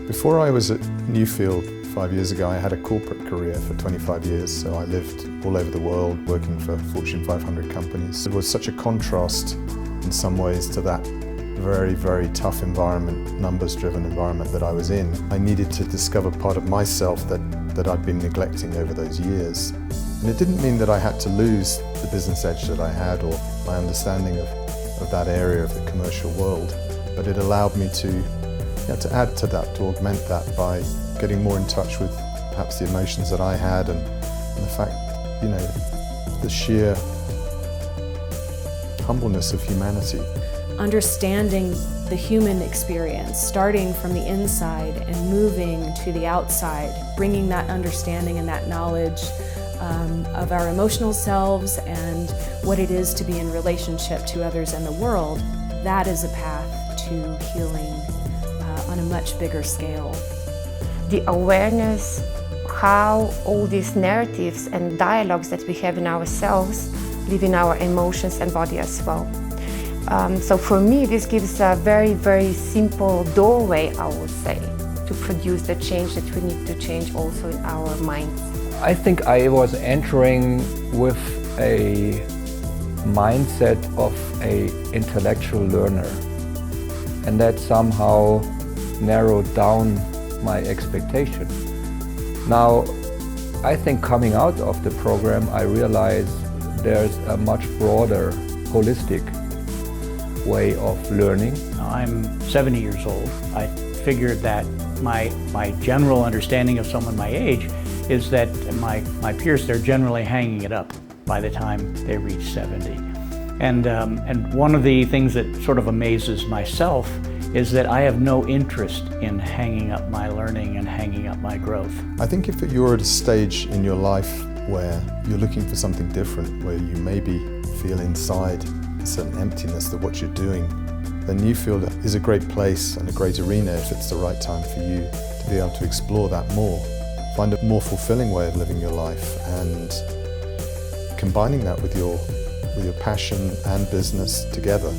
Before I was at Newfield 5 years ago, I had a corporate career for 25 years, so I lived all over the world working for Fortune 500 companies. It was such a contrast in some ways to that very, very tough environment, numbers-driven environment that I was in. I needed to discover part of myself that I'd been neglecting over those years. And it didn't mean that I had to lose the business edge that I had or my understanding of that area of the commercial world, but it allowed me to add to that, to augment that by getting more in touch with perhaps the emotions that I had and the fact, the sheer humbleness of humanity. Understanding the human experience, starting from the inside and moving to the outside, bringing that understanding and that knowledge of our emotional selves and what it is to be in relationship to others and the world, that is a path to healing on a much bigger scale. The awareness how all these narratives and dialogues that we have in ourselves live in our emotions and body as well. So for me, this gives a very, very simple doorway, I would say, to produce the change that we need to change also in our minds. I think I was entering with a mindset of an intellectual learner, and that somehow narrowed down my expectation. Now, I think coming out of the program, I realized there's a much broader, holistic way of learning. I'm 70 years old. I figured that my general understanding of someone my age is that my peers, they're generally hanging it up by the time they reach 70. And one of the things that sort of amazes myself is that I have no interest in hanging up my learning and hanging up my growth. I think if you're at a stage in your life where you're looking for something different, where you maybe feel inside a certain emptiness that what you're doing, then Newfield is a great place and a great arena if it's the right time for you to be able to explore that more, find a more fulfilling way of living your life and combining that with your passion and business together.